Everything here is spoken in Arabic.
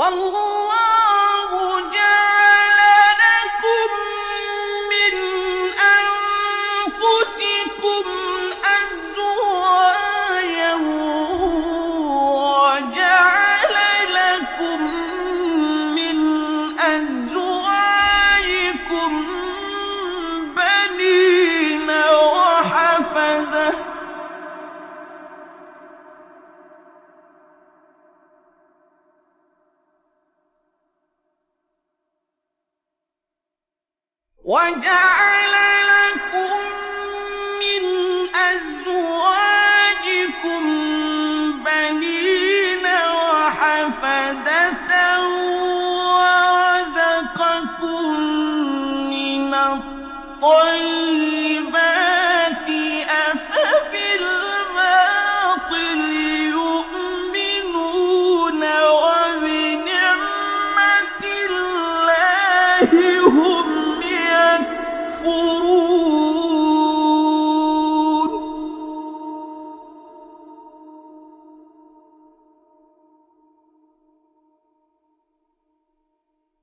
والله جعل لكم من أنفسكم أزواجا وجعل لكم من أزواجكم بنين وحفدة وجعل لكم من أزواجكم بنين وحفدة ورزقكم من الطيب